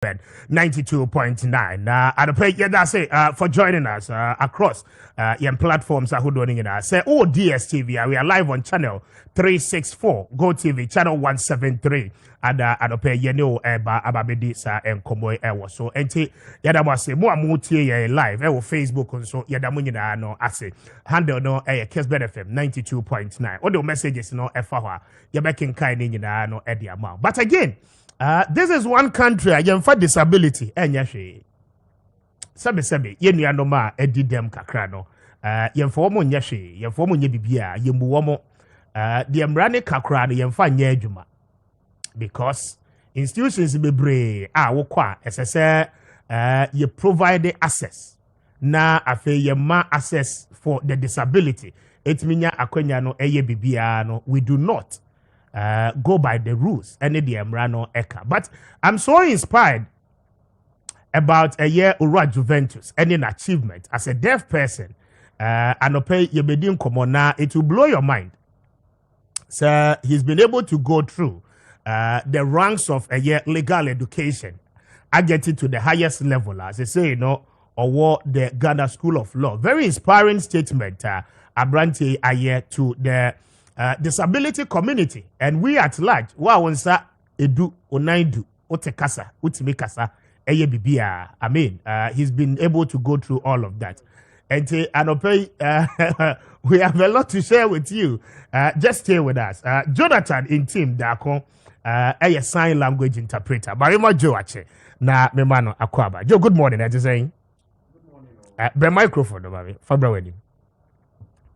Kessben 92.9. And pay that's it for joining us across your platforms. Say, oh, DSTV, we are live on channel 364, Go TV, channel 173. And pay you know ababedi sa enkomo ewo so enti yada mo ase mo amutie ye live ewo Facebook nso yada mo nyina no ase handle no Kessben FM 92.9 all the messages no efa ho a ye be kenkan ni nyina no e dia ma but again this is one country I for disability enya hwe sebe ye nua no ma edi dem kakra no ye fo mo nya hwe ye fo mo nya bibia ye mu wo mo de mrane kakra no ye fa nya adwuma because institutions bebre wokwa esese you provide access na afe ye ma access for the disability it minya akwanya no eye bibia no we do not go by the rules any the emrano eka but I'm so inspired about a year Ura Juventus and an achievement as a deaf person and opay ye bedin komona it will blow your mind. So he's been able to go through the ranks of a year legal education. I get it to the highest level, as they say, you know, or the Ghana School of Law. Very inspiring statement, Abrante Aye to the disability community. And we at large, wa edu onaidu otekasa utimikasa eye bibia. I mean, he's been able to go through all of that. And we have a lot to share with you. Just stay with us. Jonathan in team Dako. A sign language interpreter. Barima Joe ache na memano akwaba. Joe, good morning. I just saying. Good morning. Be microphone, baby. Fabra wedding.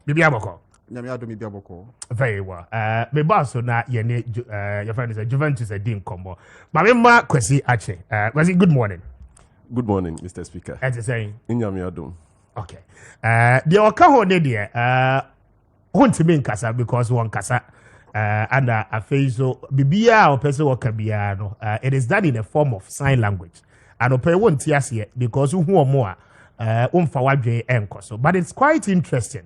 Bibi aboko. Nyame ado bibi aboko. Very well. Me baso na ye your friend is Juventus a dim combo. Barima kwesi ache. Kwesi, good morning. Good morning, Mr. Speaker. I just saying. Nyame ado. Okay. The okaho ne dia huntimi nkasa because one kasa and a face so bibia or person wakabia no it is done in a form of sign language and ope won tiase because who more umfa wadwe enko so but it's quite interesting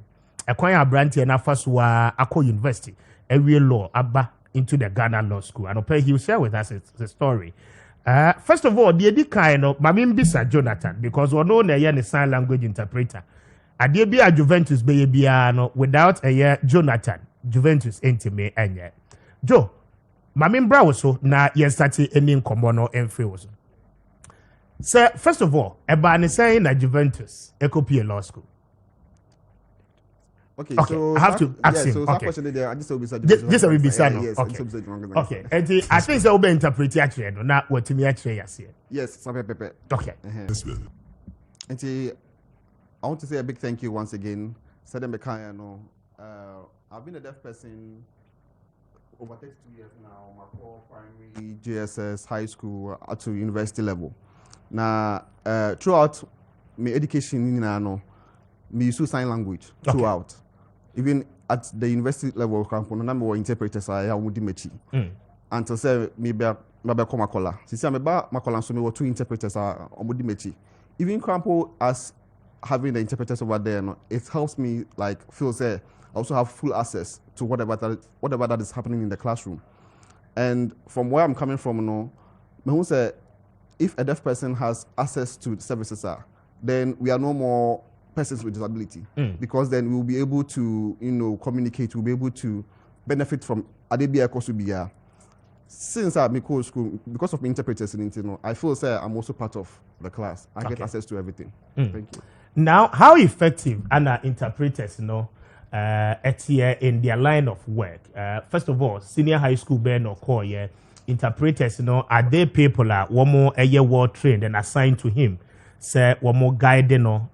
ekwan abrantie na faso akọ university ewie law aba into the Ghana Law School and ope he will share with us the story. First of all, the kind of Mamimbisa Jonathan, because we know a sign language interpreter. Ade bi a Juventus be no without a year Jonathan, Juventus entime enye. Joe, Mamimbra also na yen start any nkomo enfree. So first of all, eba ne say na Juventus ekopie law school. Okay, so I have to ask him. So okay. Question there, I just will be this will be said. Yes, okay. Okay. And I think they will be interpret actually no na what me actually yes. Yes, some pepe. Okay. And I want to say a big thank you once again. Sadem Bekaya no. I've been a deaf person over 32 years now. My core primary, JSS, high school, up to university level. Now, throughout my education, you know, me use sign language throughout. Even at the university level, number of interpreters I have mechi. Until say me be makola. Since I makola, so me were two interpreters are mechi. Even Crampo as having the interpreters over there, no, it helps me like feel say I also have full access to whatever that is happening in the classroom. And from where I'm coming from, no, me say if a deaf person has access to the services, then we are no more persons with disability because then we will be able to, you know, communicate. We'll be able to benefit from Adebia Kosubia. Since I'm in school, because of interpreters, you know, I feel say I'm also part of the class. I get access to everything. Thank you. Now, how effective are interpreters, you know, in their line of work? First of all, senior high school ben or core, interpreters, you know, are they people one more a year well trained and assigned to him? Say one more guide, you know.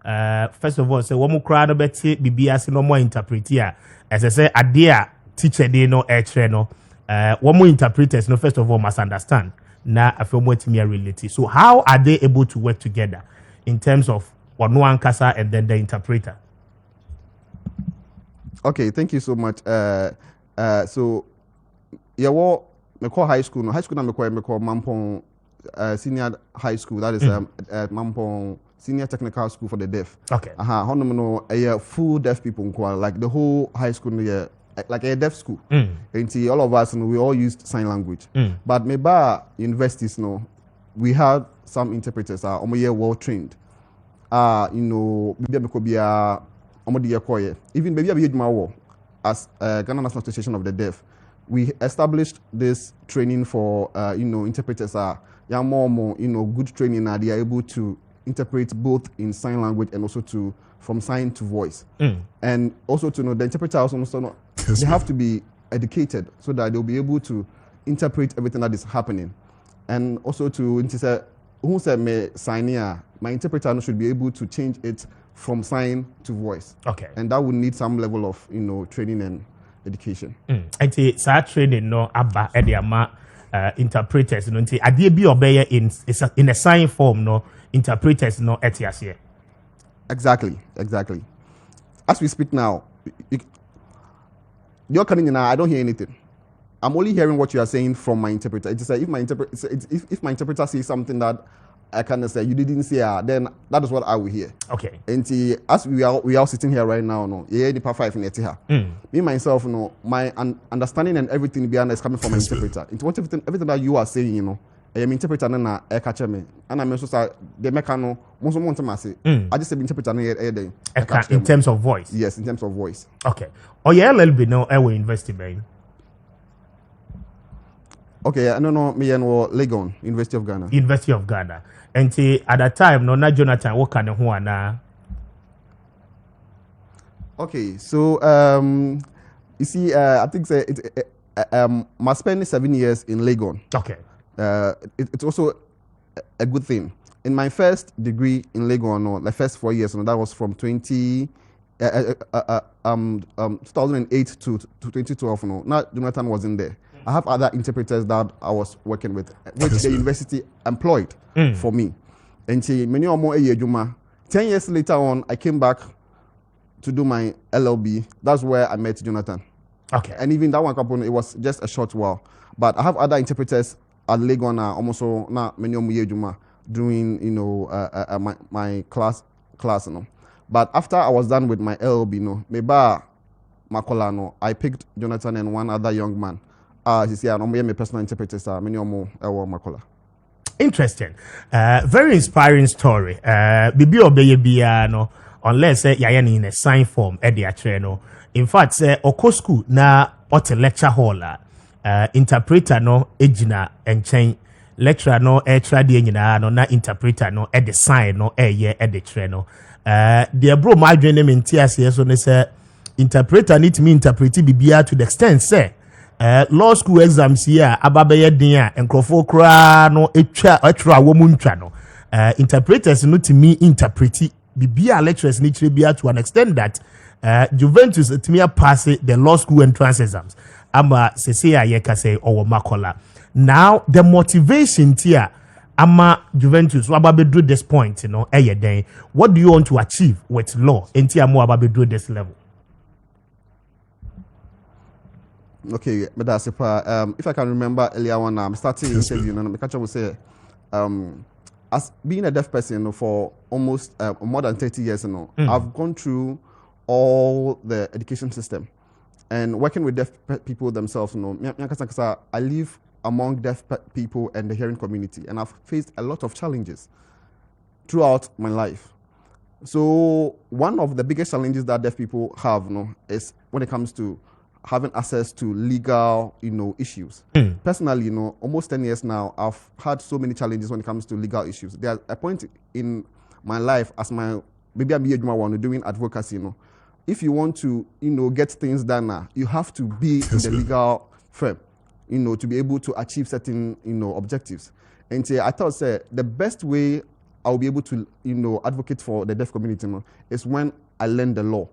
First of all, say one more crowd of Betty, BBS, no more interpreter. As I say, a dear teacher, they know no. One more interpreters, no, first of all, must understand. Now, I feel more to me reality. So, how are they able to work together in terms of one kasa and then the interpreter? Okay, thank you so much. So, yeah, well, me call high school. No, high school, me call Mampong Senior High School. That is Mampong Senior Technical School for the Deaf. Okay. How no a full deaf people like the whole high school yeah. Like a deaf school. And all of us, we all used sign language. But maybe universities, no, we had some interpreters well trained. Maybe even maybe as Ghana National Association of the Deaf, we established this training for interpreters more good training, they are able to interpret both in sign language and also from sign to voice. And also to know the interpreters also they have to be educated so that they'll be able to interpret everything that is happening. And also to say who said me sign here, my interpreter should be able to change it from sign to voice. Okay. And that would need some level of training and education. And such training no abba ediama interpreters no nti ade bi obey in a sign form no interpreters no etiase. Exactly. As we speak now, you're coming in now, I don't hear anything. I'm only hearing what you are saying from my interpreter. It's like if my interpreter says something that I can say you didn't say, then that is what I will hear. Okay. And as we are sitting here right now, the part 5 in here. Me myself, my understanding and everything behind is coming from my interpreter. Into everything that you are saying, I am interpreter na e catch me. And I'm also say the mechano most want to say. I just say interpreter In terms of voice. Yes, in terms of voice. Okay. Oh yeah, a little bit no I will invest in. Okay, I don't know me and Legon, University of Ghana. University of Ghana. And at that time, no, not Jonathan, what kind of one? Okay, so you see, I think my spending 7 years in Legon. Okay. It's also a good thing. In my first degree in Legon, the first 4 years, that was from 2008 to 2012. Not Jonathan wasn't there. I have other interpreters that I was working with, which the university employed for me. And many more 10 years later on, I came back to do my LLB. That's where I met Jonathan. Okay. And even that one couple, it was just a short while. But I have other interpreters at Legon almost now many more doing my class. But after I was done with my LLB, Makola, I picked Jonathan and one other young man. My personal interpreters are many more Makola. Interesting. Very inspiring story. Bibi obeye bia no unless yaye in a sign form no. In fact, oko school na ote lecture hall interpreter no ejina enchen lecturer no extra de nyina no na interpreter no the sign no ye the tre no. Dear bro my dream name in TSC so ne say interpreter need to me interpret bibia to the extent say law school exams here ababeye din a enkrofo kra no etwa womu ntwa no interpreters no to me interpret bibia lecturers ni kire bia to an extent that Juventus to me pass the law school entrance exams ama sese a yeka say owo Makola. Now the motivation here ama Juventus ababedu this point what do you want to achieve with law enti amo ababedu this level? Okay, but that's if I can remember earlier on, I'm starting the interview and I will say, as being a deaf person for almost more than 30 years, I've gone through all the education system and working with deaf people themselves. I live among deaf people and the hearing community, and I've faced a lot of challenges throughout my life. So one of the biggest challenges that deaf people have, is when it comes to having access to legal, issues. Personally, almost 10 years now, I've had so many challenges when it comes to legal issues. There's a point in my life as maybe I'm doing advocacy, if you want to, get things done, you have to be in the legal firm, to be able to achieve certain, objectives. And I thought, the best way I'll be able to, advocate for the deaf community, is when I learn the law.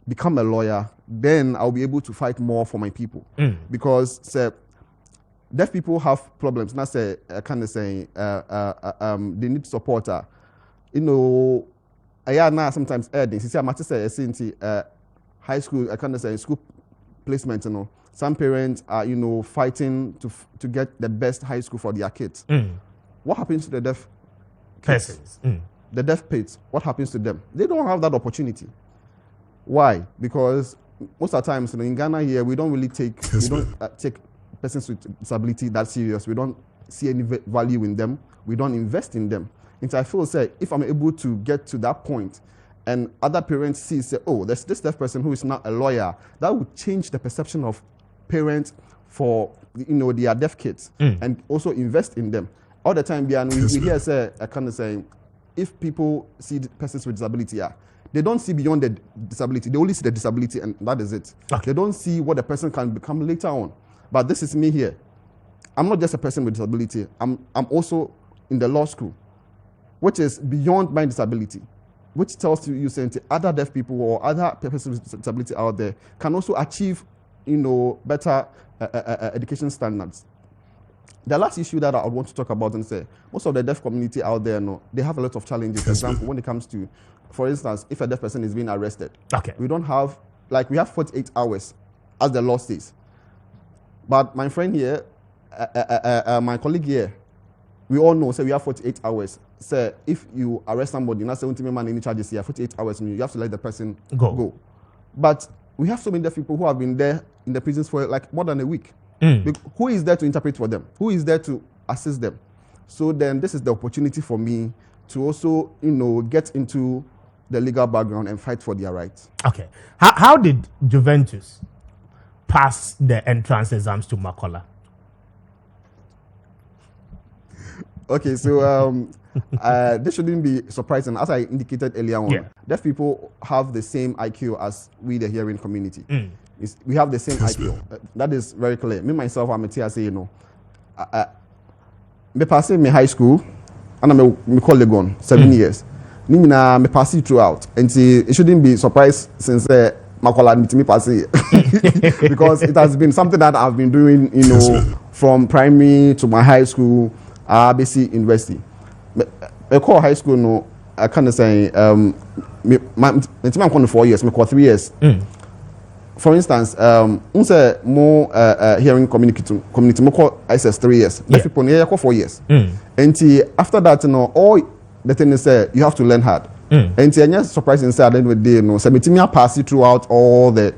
Become a lawyer, then I'll be able to fight more for my people. Because deaf people have problems. Not say they need support. Sometimes high school, school placement. Some parents are fighting to get the best high school for their kids. What happens to the deaf persons? The deaf kids, what happens to them? They don't have that opportunity. Why? Because most of the times in Ghana here, we don't really take persons with disability that serious. We don't see any value in them, we don't invest in them. And I feel say if I'm able to get to that point, and other parents say, oh, there's this deaf person who is not a lawyer, that would change the perception of parents for their deaf kids, and also invest in them. All the time, we hear say I kind of say, if people see persons with disability, they don't see beyond the disability. They only see the disability, and that is it. Okay. They don't see what the person can become later on. But this is me here. I'm not just a person with disability. I'm also in the law school, which is beyond my disability, which tells you saying other deaf people or other persons with disability out there can also achieve, better education standards. The last issue that I want to talk about and say, most of the deaf community out there, they have a lot of challenges. For example, when it comes to, for instance, if a deaf person is being arrested, we don't have, we have 48 hours, as the law says. But my friend here, my colleague here, we all know, we have 48 hours. Say, if you arrest somebody, not 70 man any charges here, 48 hours, you have to let the person go. But we have so many deaf people who have been there in the prisons for more than a week. Who is there to interpret for them? Who is there to assist them? So then this is the opportunity for me to also, get into the legal background and fight for their rights. Okay. How did Juventus pass the entrance exams to Makola? Okay, so this shouldn't be surprising. As I indicated earlier on, deaf people have the same IQ as we, the hearing community. We have the same IQ. That is very clear. Me, myself, I'm a TSA, me passed my high school, and I'm a colleague 7 years. Me pass it throughout. And it shouldn't be surprised since Makola admit me pass it. Because it has been something that I've been doing, from primary to my high school, ABC University. I call high school, I kind of say, I'm 4 years, I call 3 years. For instance, more hearing community I says 3 years. Deaf people here 4 years. And after that, all the thing is you have to learn hard. And I'm just surprised inside at the end of the day, so I pass it throughout all the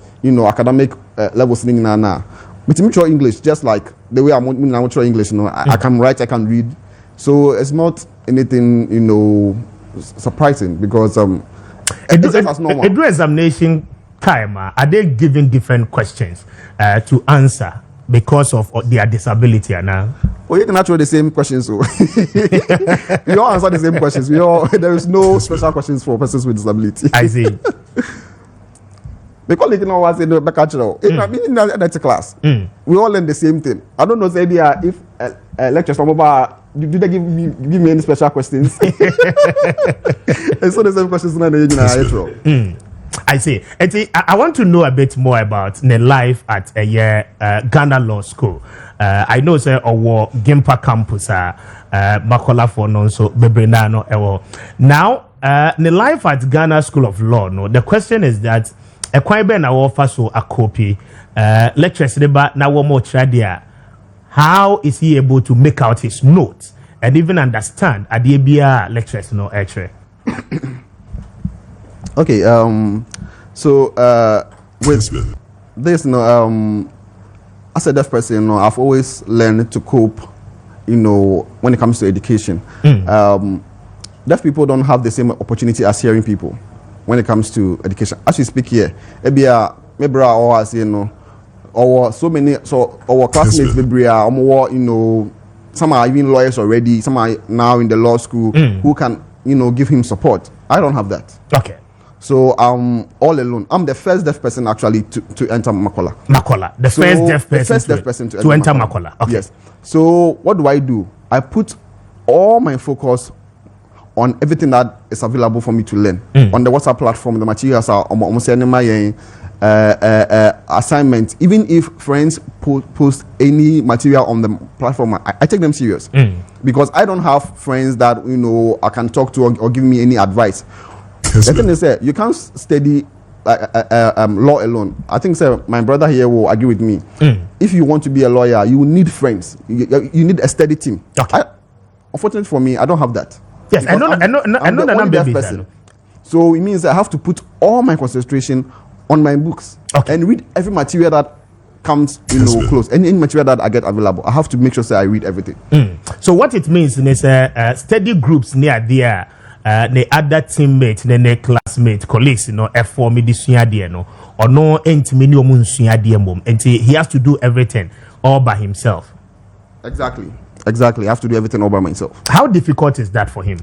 academic levels now. But I try English just like the way I'm trying English. I can write, I can read. So it's not anything surprising because it's normal. A examination time, are they giving different questions to answer because of their disability now? Well, you can answer the same questions. So we all answer the same questions. There is no special questions for persons with disability. I see. Because what's in the cultural. In that class, we all learn the same thing. I don't know if lectures from over. Did they give me any special questions? And so the same questions in I see. I want to know a bit more about the life at Ghana Law School. I know say our Gimpa campus Makola for non so Bebrenano ewo. Now the life at Ghana School of Law, the question is that a kwaibe na offer so a copy lectures na wo mo tradia. How is he able to make out his notes and even understand adebia lectures actually? Okay, so with this, as a deaf person, I've always learned to cope, when it comes to education. Deaf people don't have the same opportunity as hearing people when it comes to education. As we speak here, maybe or as or so many, so our classmates, maybe some are even lawyers already, some are now in the law school who can, give him support. I don't have that. Okay. So I'm all alone. I'm the first deaf person actually to enter Makola. Makola, the first deaf person to enter Makola. Okay. Yes. So what do? I put all my focus on everything that is available for me to learn on the WhatsApp platform. The materials are almost my assignments. Even if friends post any material on the platform, I take them serious because I don't have friends that I can talk to or give me any advice. The thing is, you can't study law alone. I think my brother here will agree with me. If you want to be a lawyer, you need friends. You need a steady team. Okay. Unfortunately for me, I don't have that. Yes, I know that I'm deaf person. So it means I have to put all my concentration on my books and read every material that comes, close. Any material that I get available, I have to make sure that I read everything. So what it means is study groups near there, the other teammates, the classmates, colleagues, form this or no and he has to do everything all by himself. Exactly. I have to do everything all by myself. How difficult is that for him?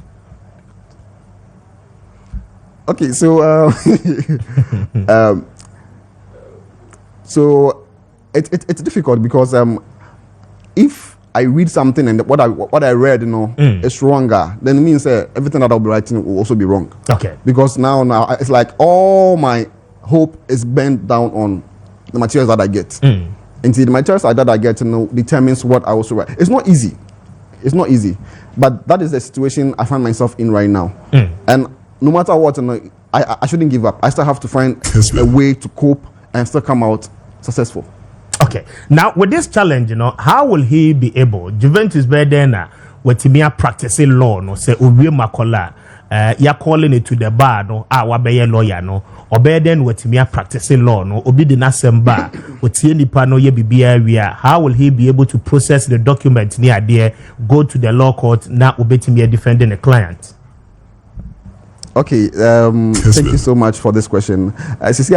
Okay, so so it's difficult because if I read something and what I read, is wronger, then it means everything that I'll be writing will also be wrong. Okay. Because now it's like all my hope is bent down on the materials that I get. And see, the materials that I get, determines what I also write. It's not easy, but that is the situation I find myself in right now. And no matter what, I shouldn't give up. I still have to find a way to cope and still come out successful. Okay. Now, with this challenge, how will he be able? Juventus Bedena, with me practicing law, say Ubi Makola, you're calling it to the bar, wabe lawyer, or then with me practicing law, obi the nasem bar, with any pano ye bibia. How will he be able to process the document near there, go to the law court, now obey me defending a client? Okay, thank you so much for this question. There is this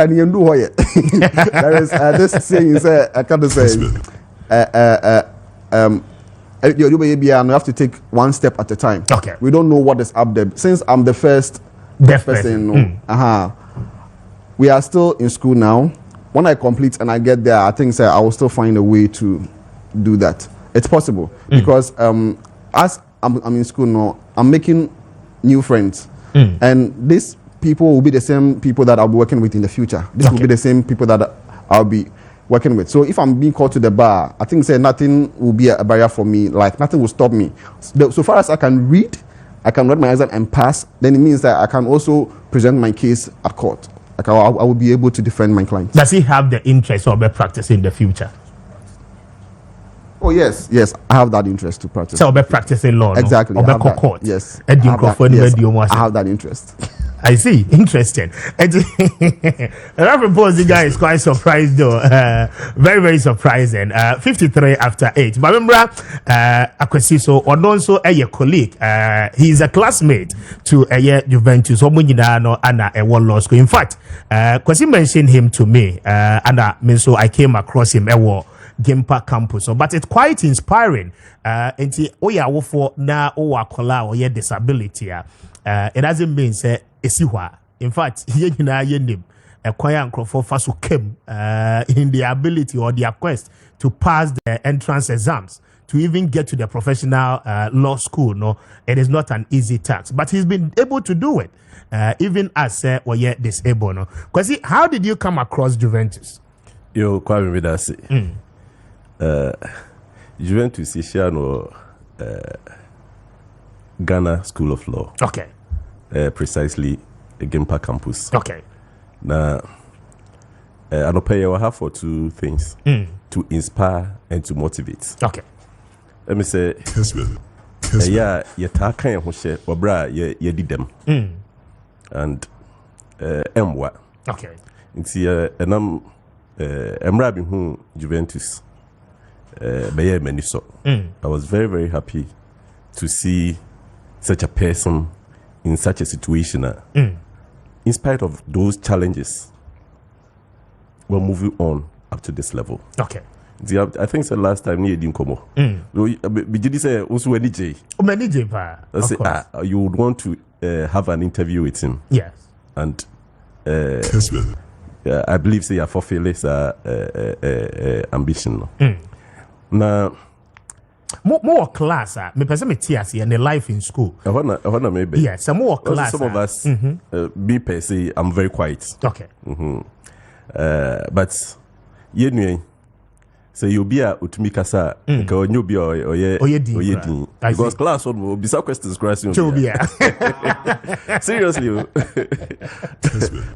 saying, I can't say, you have to take one step at a time. Okay. We don't know what is up there. Since I'm the first person, we are still in school now. When I complete and I get there, I think I will still find a way to do that. It's possible because as I'm in school now, I'm making new friends. And these people will be the same people that I'll be working with in the future. This will be the same people that I'll be working with. So if I'm being called to the bar, I think nothing will be a barrier for me. Like nothing will stop me. So far as I can read my exam and pass, then it means that I can also present my case at court. Like I will be able to defend my clients. Does he have the interest of practice in the future? Oh yes, I have that interest to practice. So be practicing law, exactly. Or be court. Yes, I have that interest. I see. Interesting. That proposal guy is quite surprised though. Very, very surprising. 53 after 8. But remember, Akwesiso Odonso a colleague. He is a classmate to Juventus. And law school. In fact, Kwesi mentioned him to me. And so I came across him Gimpa campus. So, but it's quite inspiring. And for na kola or disability. It doesn't mean say esiwa. In fact, a choir and faso came in the ability or their quest to pass the entrance exams to even get to the professional law school. No, it is not an easy task, but he's been able to do it, even as we're disabled. No, because how did you come across Juventus? Yo, Kwame Medasi. Juventus is Ghana School of Law. Okay. Precisely a Gimpa campus. Okay. Now, I don't pay you have for two things: to inspire and to motivate. Okay. Let me say, yeah, you talk kind of shit, or bra, you did them, and what? Okay. It's and I'm rapping who Juventus. I was very, very happy to see such a person in such a situation. In spite of those challenges, we're moving on up to this level. Okay. I think it's the last time you didn't come. Did you say also you would want to have an interview with him? Yes. And I believe say you fulfill his ambition. Now, more class, me person me tears and the life in school. I wanna maybe. Yes, some more class. Some of us, be per se, I'm very quiet. Okay. But you know, so you'll be a utumikasa, because you'll be or because class will be some questions. Seriously,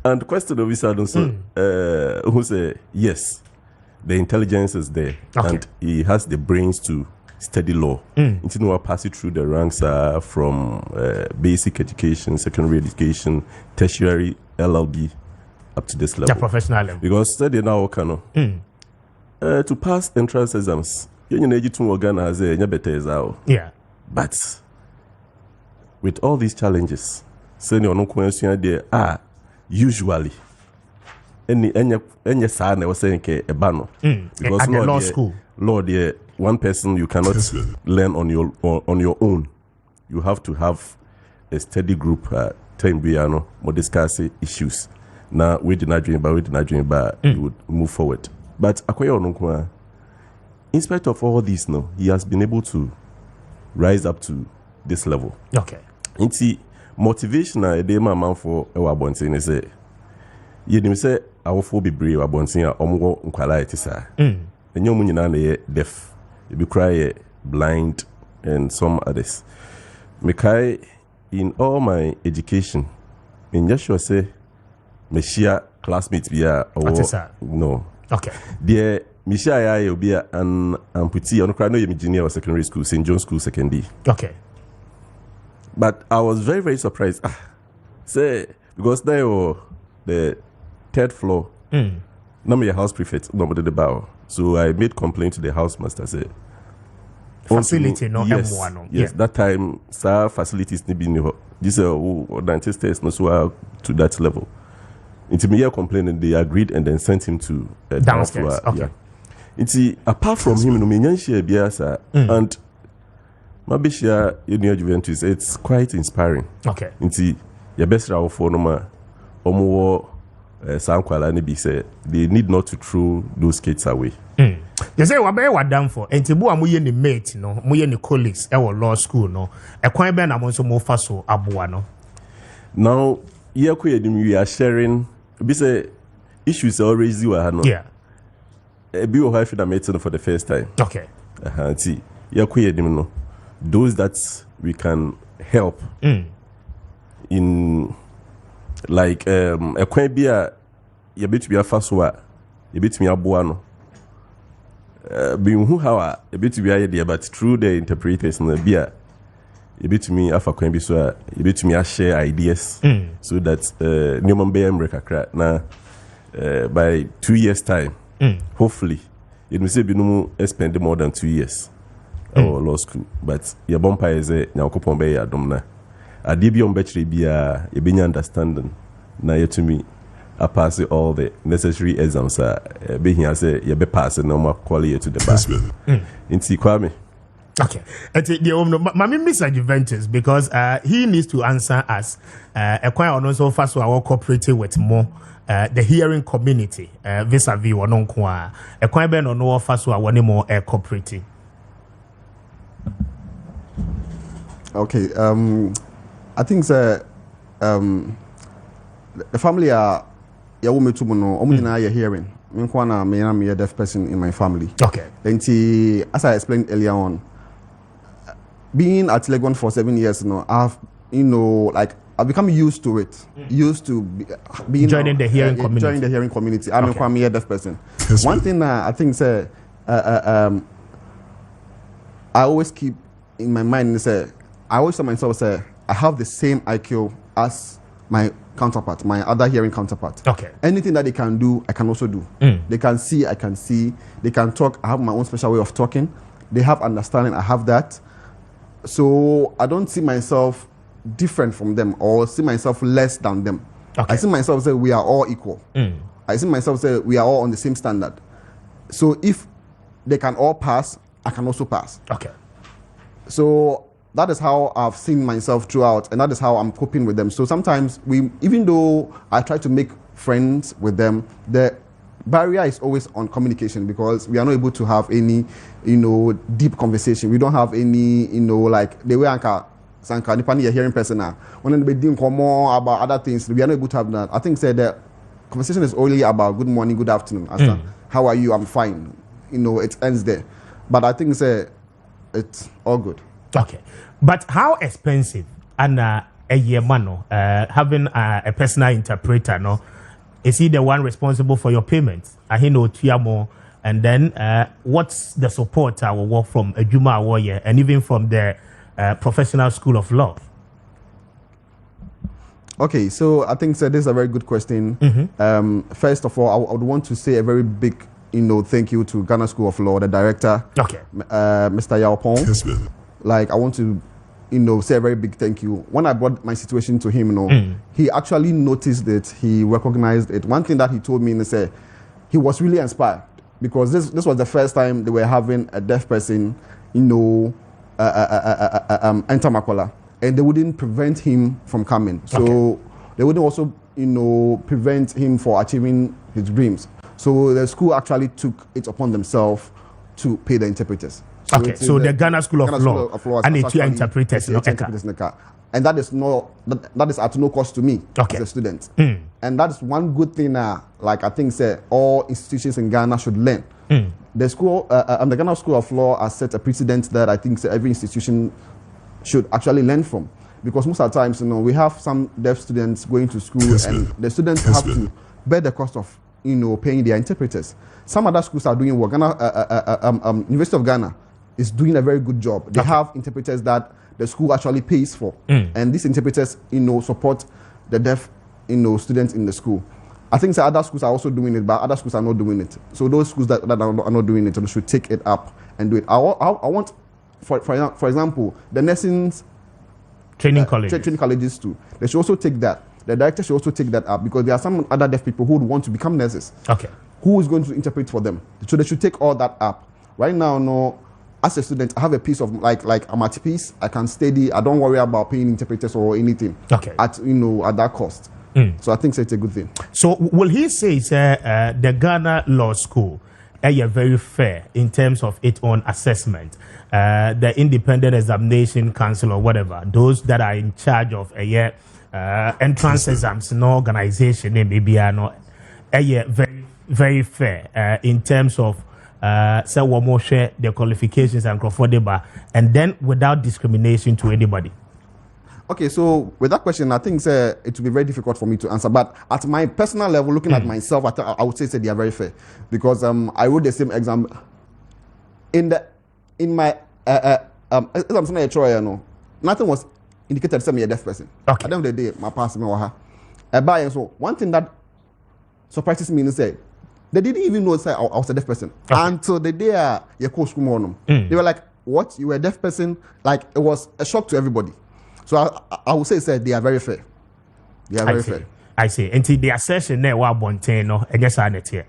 and the question of this who say yes. The intelligence is there, and he has the brains to study law. Into pass it through the ranks from basic education, secondary education, tertiary, LLB, up to this level. The professional level. Because study now, to pass entrance exams, you need to organize a better. Yeah. But with all these challenges, senior no question there are usually any son was saying a banner because at the law school. Lord, yeah, one person you cannot learn on your own. You have to have a steady group. Time we are more discuss issues. Now we did not dream about you would move forward. But in spite of all this, no, he has been able to rise up to this level. Okay. Inti motivation a dey man for our bontin is say you say our fo be brave abontin a omwo nkwala etisa. Enyo mu nyina na ye deaf. You be cry blind and some others. Mekai in all my education, in just sure say me share classmates be no. Okay. There Misha ya be an amputee on cry no you junior or secondary school, St. John's School secondary. Okay. But I was very, very surprised. Say because there were the third floor. No me house prefect, nobody the bow. So I made complaint to the house master. Say facility no yes, M1 no. Yes, that time sir facilities ni be no. This dentist test no so to that level. Into me here complaining, they agreed and then sent him to downstairs. Okay. Yeah. It's apart from him, no me share biasa and Mabishia Junior Juventus, it's quite inspiring. Okay. Into your best round for no ma omo Sankwala ni be say they need not to throw those kids away. You say what be what done for? Enti bu amuye ni mate no, muye ni colleagues e wo law school no. E kwan be na mo so mo fa so aboa no. Now, here we are sharing be say issues always you are no. Yeah. Be o have that meeting for the first time. Okay. See, here no. Those that we can help in like a kwan bia you bet to be a fast wa you bet me aboa no be who how you bet to be idea but through the interpreters no bia you bet me afa kwan bi so you bet me share ideas so that newman be kakra na by 2 years time hopefully you know say be no spend more than 2 years or law school but your bumper is a nyakopon be adom na ade bi on bachelor bia e benya understanding na yet to me I pass all the necessary exams be here say you be pass no more quality to the back inti kwame. Okay. Mami Mr. Juventus because he needs to answer us a quite also first so our cooperating with more the hearing community vis-a-vis one on kwa a quite ben on no first so our more cooperating. Okay, I think the family are ya woman to no omina ya hearing. Me kwana me am a deaf person in my family. Okay. Then as I explained earlier on, being at Legon for 7 years now, I've I've become used to it. Used to being joining the hearing community. Joining the hearing community. I'm a deaf person. One thing I think say I always keep in my mind is I always tell myself say I have the same IQ as my counterpart, my other hearing counterpart. Okay. Anything that they can do, I can also do. They can see, I can see. They can talk. I have my own special way of talking. They have understanding. I have that. So I don't see myself different from them or see myself less than them. Okay. I see myself say we are all equal. I see myself say we are all on the same standard. So if they can all pass, I can also pass. Okay. So that is how I've seen myself throughout, and that is how I'm coping with them. So sometimes even though I try to make friends with them, the barrier is always on communication because we are not able to have any, deep conversation. We don't have any, like the way Sanka Nipani a hearing person now. When they doing more about other things, we are not able to have that. I think the conversation is only about good morning, good afternoon. How are you? I'm fine. It ends there. But I think it's all good. Okay. But how expensive and a year man having a personal interpreter no? Is he the one responsible for your payments? I know Tiamo, and then what's the support I will work from a Juma warrior and even from the professional school of law? Okay, so I think this is a very good question. First of all, I would want to say a very big, thank you to Ghana School of Law, the director, Mr. Yaopong. Kessben. Like, I want to, say a very big thank you. When I brought my situation to him, he actually noticed it. He recognized it. One thing that he told me is that he was really inspired because this was the first time they were having a deaf person, enter Makola, and they wouldn't prevent him from coming. So they wouldn't also, prevent him for achieving his dreams. So the school actually took it upon themselves to pay the interpreters. So the Ghana School of Law and it's your interpreters, and that is at no cost to me as a student. And that's one good thing. Like I think, all institutions in Ghana should learn. The school, the Ghana School of Law has set a precedent that I think every institution should actually learn from. Because most of the times, we have some deaf students going to school, and the students have to bear the cost of, paying their interpreters. Some other schools are doing work. University of Ghana is doing a very good job. They have interpreters that the school actually pays for, and these interpreters, support the deaf, students in the school. I think other schools are also doing it, but other schools are not doing it. So those schools that are not doing it, they should take it up and do it. I want, for example, the nursing training colleges too. They should also take that. The director should also take that up because there are some other deaf people who would want to become nurses. Who is going to interpret for them? So they should take all that up. Right now, as a student, I have a piece of like I'm at peace. I can study. I don't worry about paying interpreters or anything. At that cost. So I think it's a good thing. So will he say the Ghana Law School are very fair in terms of its own assessment? The Independent Examination Council or whatever, those that are in charge of entrance exams in organization, maybe are not very, very fair in terms of say one more share the qualifications and crofodeba, and then without discrimination to anybody. Okay, so with that question, I think it will be very difficult for me to answer. But at my personal level, looking at myself, I would say they are very fair because I wrote the same exam in my exam. Nothing was indicated to me a deaf person. At the end of the day, my pass me so one thing that surprises me is that they didn't even know I was a deaf person until the day you call school. They were like, "What? You were a deaf person?" Like it was a shock to everybody. So I would say they are very fair. They are very fair. I see. Until the assertion there was Bonteno and yes, I net here.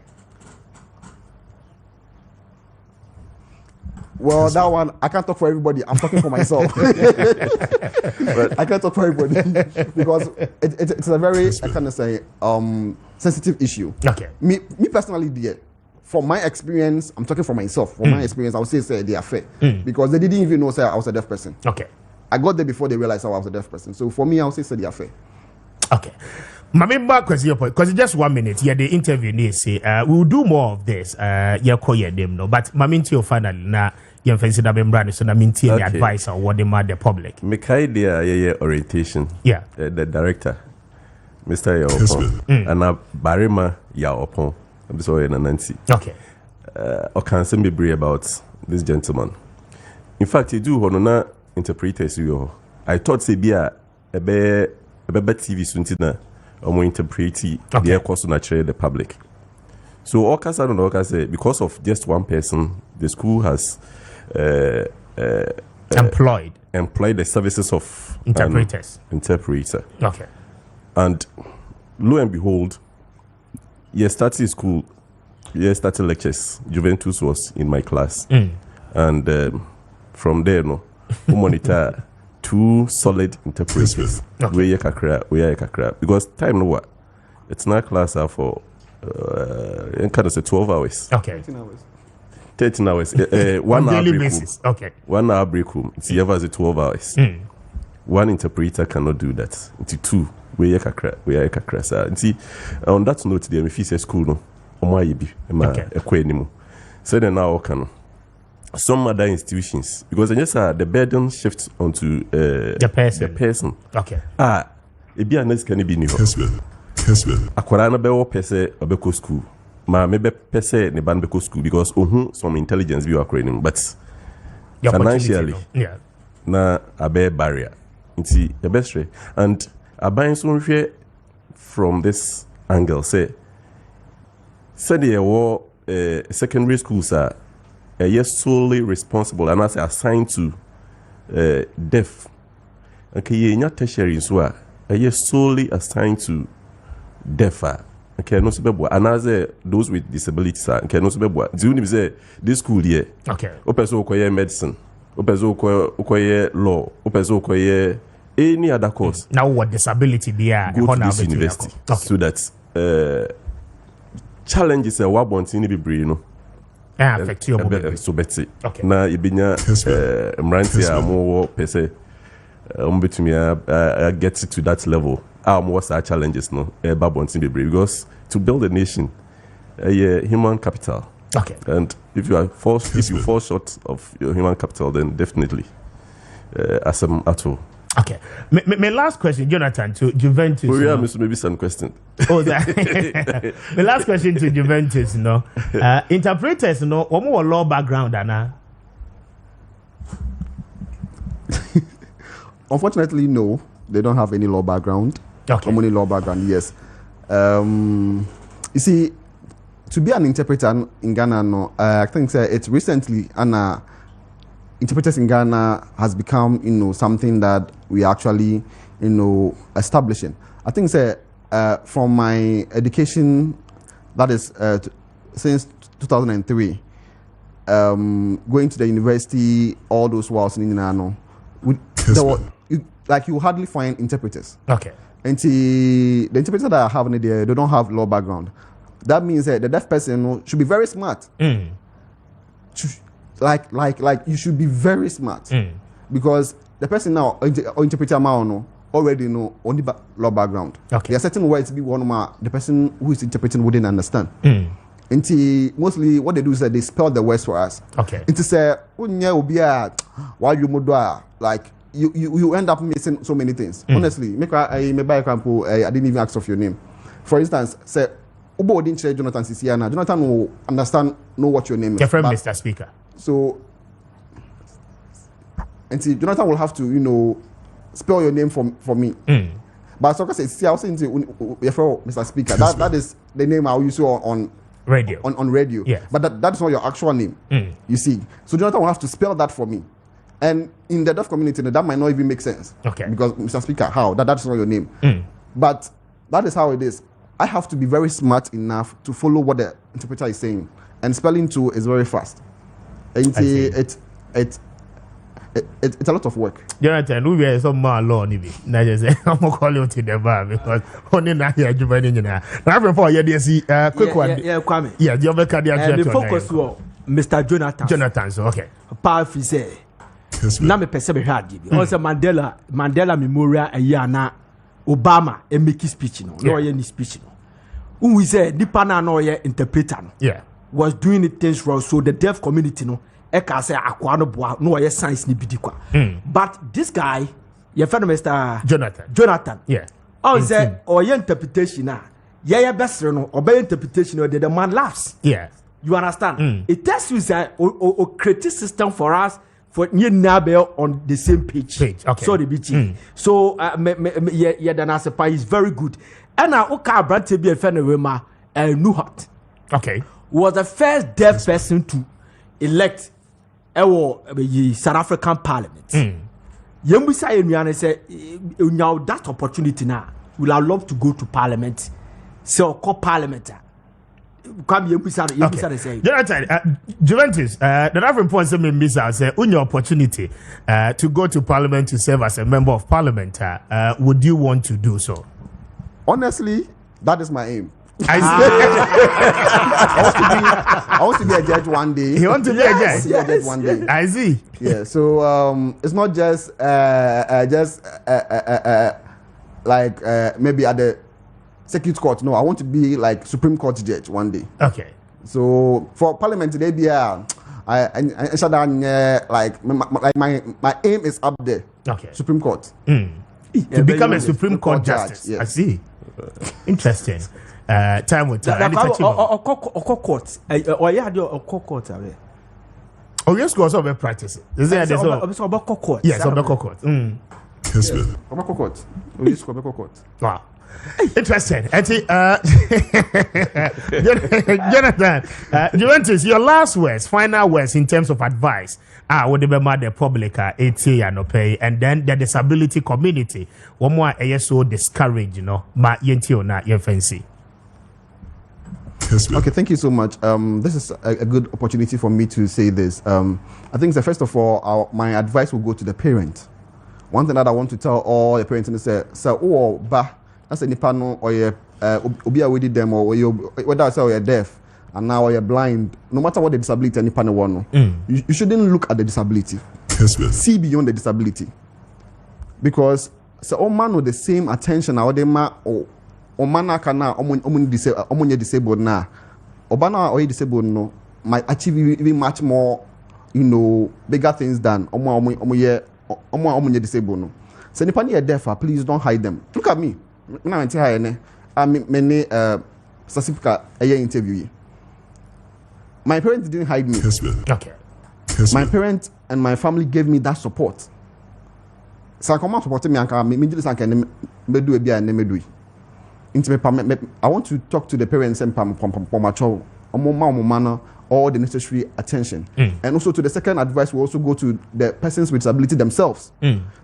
Well, that one I can't talk for everybody. I'm talking for myself. But I can't talk for everybody because it's a very I kind of say sensitive issue. Me personally, dear. From my experience, I'm talking for myself. From my experience, I would say they are fair because they didn't even know I was a deaf person. I got there before they realized I was a deaf person. So for me, I would say they are fair. My member question because just 1 minute. Yeah, the interview needs say we will do more of this. Call them no, but my minty finally now. You fancy that member so na minty the advice on what they mad the public. Make idea orientation. Yeah. The director, Mr. Yaopong, and Barima Yaopong. I'm sorry, Nancy. I can't say me brave about this gentleman. In fact, he do honor interpreters you. I thought say be a TV suntina or more interpret the course to naturally the public. So all case I don't know say because of just one person, the school has employed the services of interpreter. And lo and behold, started school, started lectures. Juventus was in my class, and from there, we monitor 2 solid interpreters. We are kakra because time no what it's not class for kind of say 12 hours. 13 hours. 1 hour break basis. 1 hour break room. It's ever as 12 hours. One interpreter cannot do that. It's 2. We are kakra. See, on that note, the MFC school no. So then now can. Some other institutions because the burden shifts onto the person. It be a nice can be new. Kessben. Akwara na bewo pese obeko school. Ma mebe pese ne ban beko school because some intelligence be akwanim but financially na abe barrier. Nti the best way and aban so hwe from this angle say the secondary schools are solely responsible and as assigned to deaf. Okay, you're tertiary so solely assigned to deaf. Okay, no sebebo. And those with disabilities okay, no sebebo. Do you say this school here? Okay. Opeso okoye medicine. Opeso okoye law. Opeso okoye any other course. Now what disability be go to this university so that challenges are what want to be brave, you know. Affect your mobility. So better. Okay. Now ibinya mrantia more per se between get to that level. What's our challenges no? Want to be brave because to build a nation, human capital. Okay. And if you fall short of your human capital, then definitely as at all. Okay. My last question, Jonathan, to Juventus. Oh, yeah, maybe some question. Oh, that. My last question to Juventus, interpreters, what more law background, Anna? Unfortunately, no. They don't have any law background. Okay. Only law background, yes. You see, to be an interpreter in Ghana, I think it's recently, interpreters in Ghana has become, something that we actually, establishing. I think from my education, that is since 2003, going to the university, all those whiles in Ghana, you hardly find interpreters. Okay. And the interpreters that I have in there, they don't have law background. That means that the deaf person should be very smart. Like you should be very smart because the person now or interpreter now already know only law background. Okay. There are certain words be one the person who is interpreting wouldn't understand. And mostly what they do is that they spell the words for us. Okay. And to say why you like you end up missing so many things. Honestly, I didn't even ask of your name. For instance, say Ubo didn't say Jonathan Sisiana. Jonathan will know what your name is. Your friend, Mr. Speaker. So, and see, Jonathan will have to, spell your name for me. But so I say, I'll say Mr. Speaker. That is the name I'll use on radio. On radio. Yeah. But that's not your actual name. You see. So Jonathan will have to spell that for me. And in the deaf community, that might not even make sense. Okay. Because Mr. Speaker, how? That's not your name. But that is how it is. I have to be very smart enough to follow what the interpreter is saying. And spelling too is very fast. And it's a lot of work. Jonathan, we are some more law, maybe. Now just say I'm gonna call you to the bar because only now here you bring in now. Now before you see quick one. Yeah, Kwame. Yeah, the other card the focus was Mr. Jonathan. Jonathan, so okay. Powerful say. Na me pese be hwa ade bi. Also Mandela Memorial ayana Obama e make speech no. No ye ni speech no. Who say nipa na no ye interpreter no. Yeah. Was doing it things wrong, so the deaf community no e ka say akwa no boa no ye science ni bidi kwa. But this guy ye friend Mr. Jonathan. Yeah. Oh say or ye interpretation na ye best no obey interpretation or the man laughs. Yeah. You understand? It tells you that a creative system for us for you now on the same page. Okay. So the BT. So yeah, then as a is very good. And now okay, Brad to be a fan of Rema Nuhat. Okay. Was the first deaf person to elect South African Parliament. Yembisa Yemiane say now that opportunity now will I love to go to Parliament. So call Parliament. Come Yembisa say. Jonathan, Juventus, the Reverend point say Mbisa say on your opportunity to go to Parliament to serve as a member of Parliament, would you want to do so? Honestly, that is my aim. I want to be a judge one day. You want to be a judge? One day. I see. Yeah. So it's not just like maybe at the circuit court. No, I want to be like Supreme Court judge one day. Okay. So for Parliament today, like my aim is up there. Okay. Supreme Court. To become a Supreme Court justice. Yes. I see. Interesting. Time will tell. Court. Or you had your court. Oh, yes, go also practice. Is there this about court? Yes, about court. Kessben. Court. We use Court. Wow. Interesting. Jonathan, Juventus, your last words, final words in terms of advice. What the public and then the disability community. One more so discouraged, you know, ma yenti na fancy. Okay, thank you so much. This is a good opportunity for me to say this. I think that first of all, my advice will go to the parent. One thing that I want to tell all the parents is say, oh, ba, that's any panel or you obi with them or you whether I say you're deaf and now you're blind. No matter what the disability any panel one, you shouldn't look at the disability. See beyond the disability, because all man with the same attention or they ma or man kana disabled na obana or disabled no might achieve even much more, you know, bigger things than disabled no. So nipa ni deaf, please don't hide them. Look at me. When I went to hire many specific interview. My parents didn't hide me. Okay. My parents and my family gave me that support. So I come out supporting me and me do something me do a and me do. I want to talk to the parents and all the necessary attention. And also to the second advice, we also go to the persons with disability themselves.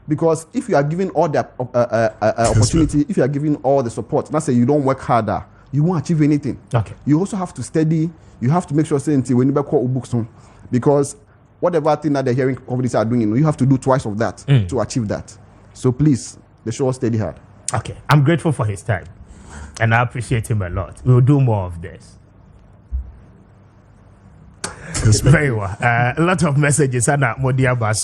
Because if you are given all the opportunity, if you are given all the support, let's say you don't work harder, you won't achieve anything. Okay. You also have to study. You have to make sure when you call books on, because whatever thing that the hearing companies are doing, you have to do twice of that to achieve that. So please, the show steady hard. Okay, I'm grateful for his time, and I appreciate him a lot. We will do more of this. Very well. A lot of messages, Anna Modiaba. So